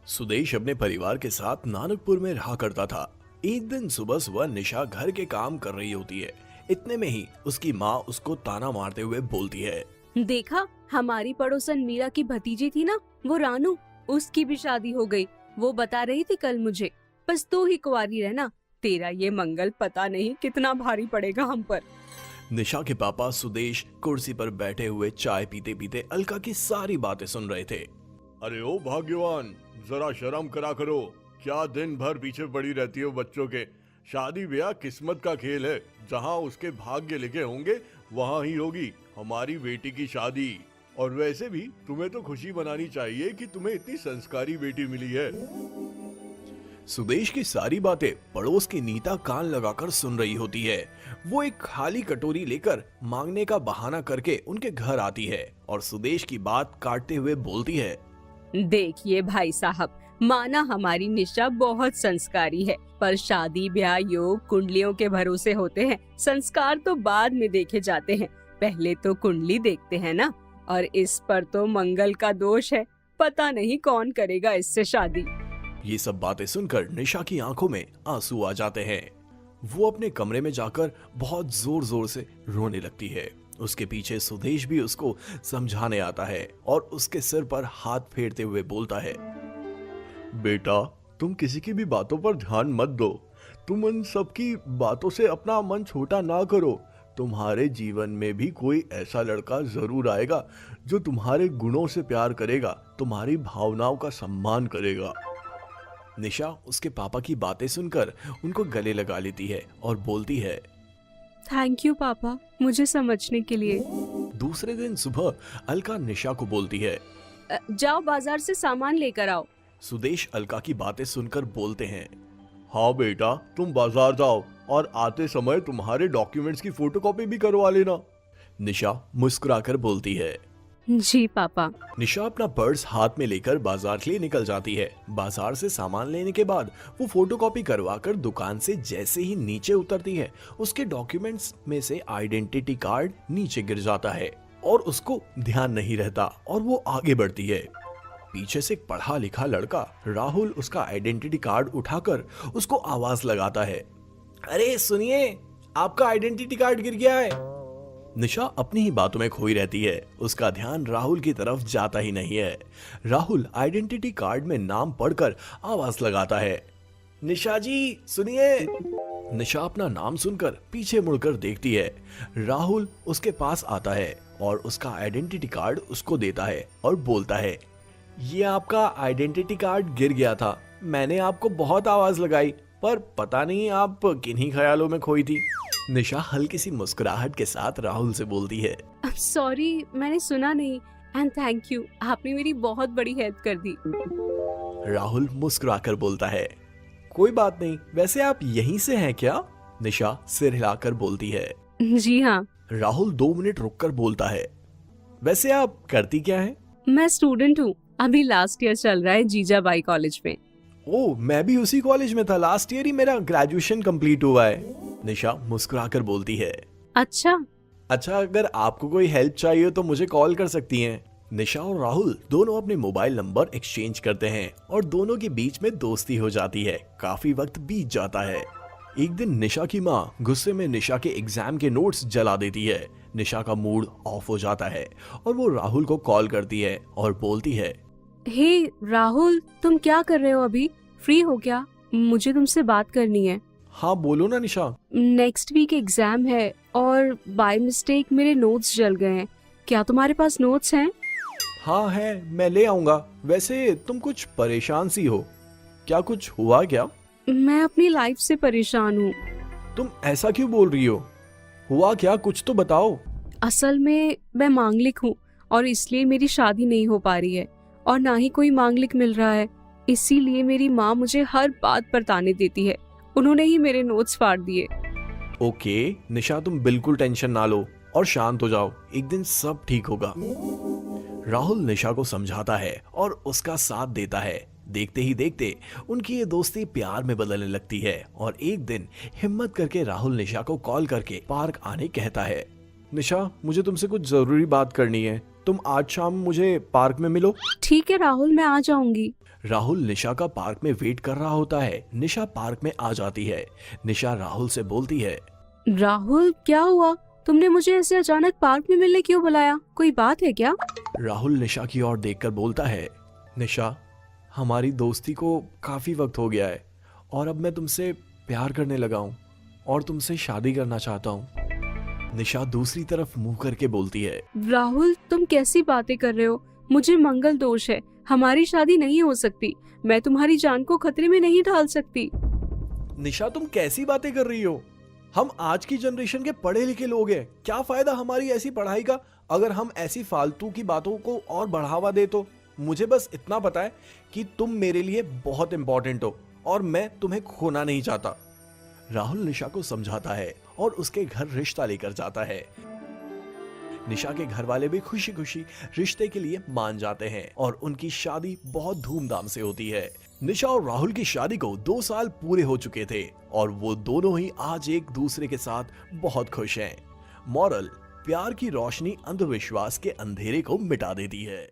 सुदेश अपने परिवार के साथ नानकपुर में रहा करता था। एक दिन सुबह सुबह निशा घर के काम कर रही होती है। इतने में ही उसकी माँ उसको ताना मारते हुए बोलती है, देखा, हमारी पड़ोसन मीरा की भतीजी थी ना, वो रानू, उसकी भी शादी हो गई। वो बता रही थी कल मुझे। बस तू ही कुंवारी रहना, तेरा ये मंगल पता नहीं कितना भारी पड़ेगा हम पर। निशा के पापा सुदेश कुर्सी पर बैठे हुए चाय पीते पीते अलका की सारी बातें सुन रहे थे। अरे ओ भाग्यवान, जरा शर्म करा करो। क्या दिन भर पीछे पड़ी रहती हो बच्चों के। शादी ब्याह किस्मत का खेल है, जहाँ उसके भाग्य लिखे होंगे वहाँ ही होगी हमारी बेटी की शादी। और वैसे भी तुम्हें तो खुशी मनानी चाहिए कि तुम्हें इतनी संस्कारी बेटी मिली है। सुदेश की सारी बातें पड़ोस की नीता कान लगाकर सुन रही होती है। वो एक खाली कटोरी लेकर मांगने का बहाना करके उनके घर आती है और सुदेश की बात काटते हुए बोलती है, देखिए भाई साहब, माना हमारी निशा बहुत संस्कारी है, पर शादी ब्याह योग कुंडलियों के भरोसे होते हैं। संस्कार तो बाद में देखे जाते हैं, पहले तो कुंडली देखते हैं ना। और इस पर तो मंगल का दोष है, पता नहीं कौन करेगा इससे शादी। ये सब बातें सुनकर निशा की आंखों में आंसू आ जाते हैं। वो अपने कमरे में जाकर बहुत जोर जोर से रोने लगती है। उसके पीछे सुदेश भी उसको समझाने आता है और उसके सिर पर हाथ फेरते हुए बोलता है, बेटा, तुम किसी की भी बातों पर ध्यान मत दो। तुम उन सब की बातों से अपना मन छोटा ना करो। तुम्हारे जीवन में भी कोई ऐसा लड़का जरूर आएगा जो तुम्हारे गुणों से प्यार करेगा, तुम्हारी भावनाओं का सम्मान करेगा। निशा उसके पापा की बातें सुनकर उनको गले लगा लेती है और बोलती है, थैंक यू पापा, मुझे समझने के लिए। दूसरे दिन सुबह अलका निशा को बोलती है, जाओ बाजार से सामान लेकर आओ। सुदेश अलका की बातें सुनकर बोलते हैं, हाँ बेटा, तुम बाजार जाओ और आते समय तुम्हारे डॉक्यूमेंट्स की फोटोकॉपी भी करवा लेना। निशा मुस्कुराकर बोलती है, जी पापा। निशा अपना पर्स हाथ में लेकर बाजार के लिए निकल जाती है। बाजार से सामान लेने के बाद वो फोटोकॉपी करवाकर दुकान से जैसे ही नीचे उतरती है, उसके डॉक्यूमेंट्स में से आइडेंटिटी कार्ड नीचे गिर जाता है और उसको ध्यान नहीं रहता और वो आगे बढ़ती है। पीछे से एक पढ़ा लिखा लड़का राहुल उसका आइडेंटिटी कार्ड उठाकर उसको आवाज लगाता है, अरे सुनिए, आपका आइडेंटिटी कार्ड गिर गया है। निशा अपनी ही बातों में खोई रहती है, उसका ध्यान राहुल की तरफ जाता ही नहीं है। राहुल आइडेंटिटी कार्ड में नाम पढ़कर आवाज लगाता है, निशा जी सुनिए। निशा अपना नाम सुनकर पीछे मुड़कर देखती है। राहुल उसके पास आता है और उसका आइडेंटिटी कार्ड उसको देता है और बोलता है, ये आपका आइडेंटिटी कार्ड गिर गया था। मैंने आपको बहुत आवाज लगाई, पर पता नहीं आप किन्हीं ख्यालों में खोई थी। निशा हल्की सी मुस्कुराहट के साथ राहुल से बोलती है, सॉरी, मैंने सुना नहीं, एंड थैंक यू, आपने मेरी बहुत बड़ी हेल्प कर दी। राहुल मुस्कुराकर बोलता है, कोई बात नहीं, वैसे आप यहीं से हैं क्या? निशा सिर हिलाकर बोलती है, जी हाँ। राहुल 2 मिनट रुककर बोलता है, वैसे आप करती क्या हैं? मैं स्टूडेंट हूँ, अभी लास्ट ईयर चल रहा है जीजाबाई कॉलेज में। ओ, मैं भी उसी कॉलेज में था, लास्ट ईयर ही मेरा ग्रेजुएशन कंप्लीट हुआ है। निशा मुस्कुराकर बोलती है, अच्छा, अगर आपको कोई हेल्प चाहिए तो मुझे कॉल कर सकती हैं। निशा और राहुल दोनों अपने मोबाइल नंबर एक्सचेंज करते हैं और दोनों के बीच में दोस्ती हो जाती है। काफी वक्त बीत जाता है। एक दिन निशा की माँ गुस्से में निशा के एग्जाम के नोट्स जला देती है। निशा का मूड ऑफ हो जाता है और वो राहुल को कॉल करती है और बोलती है, हे राहुल, तुम क्या कर रहे हो अभी? फ्री हो क्या? मुझे तुमसे बात करनी है। हाँ बोलो ना निशा। नेक्स्ट वीक एग्जाम है और बाय मिस्टेक मेरे नोट्स जल गए हैं। क्या तुम्हारे पास नोट्स हैं? हाँ है, मैं ले आऊंगा। वैसे तुम कुछ परेशान सी हो, क्या कुछ हुआ क्या? मैं अपनी लाइफ से परेशान हूँ। तुम ऐसा क्यों बोल रही हो? हुआ क्या, कुछ तो बताओ। असल में मैं मांगलिक हूँ और इसलिए मेरी शादी नहीं हो पा रही है और ना ही कोई मांगलिक मिल रहा है। इसीलिए मेरी माँ मुझे हर बात पर ताने देती है। उन्होंने ही मेरे नोट्स फाड़ दिए। ओके निशा, तुम बिल्कुल टेंशन ना लो और शांत हो जाओ, एक दिन सब ठीक होगा। राहुल निशा को समझाता है और उसका साथ देता है। देखते ही देखते उनकी ये दोस्ती प्यार में बदलने लगती है और एक दिन हिम्मत करके राहुल निशा को कॉल करके पार्क आने कहता है, निशा मुझे तुमसे कुछ जरूरी बात करनी है, तुम आज शाम मुझे पार्क में मिलो। ठीक है राहुल, मैं आ जाऊंगी। राहुल निशा का पार्क में वेट कर रहा होता है। निशा पार्क में आ जाती है। निशा राहुल से बोलती है, राहुल क्या हुआ? तुमने मुझे ऐसे अचानक पार्क में मिलने क्यों बुलाया? कोई बात है क्या? राहुल निशा की ओर देखकर बोलता है, निशा, हमारी दोस्ती को काफी वक्त हो गया है और अब मैं तुमसे प्यार करने लगा हूँ और तुमसे शादी करना चाहता हूँ। निशा दूसरी तरफ मुंह करके बोलती है, राहुल तुम कैसी बातें कर रहे हो? मुझे मंगल दोष है, हमारी शादी नहीं हो सकती। मैं तुम्हारी जान को खतरे में नहीं डाल सकती। निशा तुम कैसी बातें कर रही हो? हम आज की जनरेशन के पढ़े लिखे लोग हैं। क्या फायदा हमारी ऐसी पढ़ाई का अगर हम ऐसी फालतू की बातों को और बढ़ावा दे तो? मुझे बस इतना पता है कि तुम मेरे लिए बहुत इंपॉर्टेंट हो और मैं तुम्हें खोना नहीं चाहता। राहुल निशा को समझाता है और उसके घर रिश्ता लेकर जाता है। निशा के घर वाले भी खुशी खुशी रिश्ते के लिए मान जाते हैं और उनकी शादी बहुत धूमधाम से होती है। निशा और राहुल की शादी को 2 साल पूरे हो चुके थे और वो दोनों ही आज एक दूसरे के साथ बहुत खुश हैं। मॉरल: प्यार की रोशनी अंधविश्वास के अंधेरे को मिटा देती है।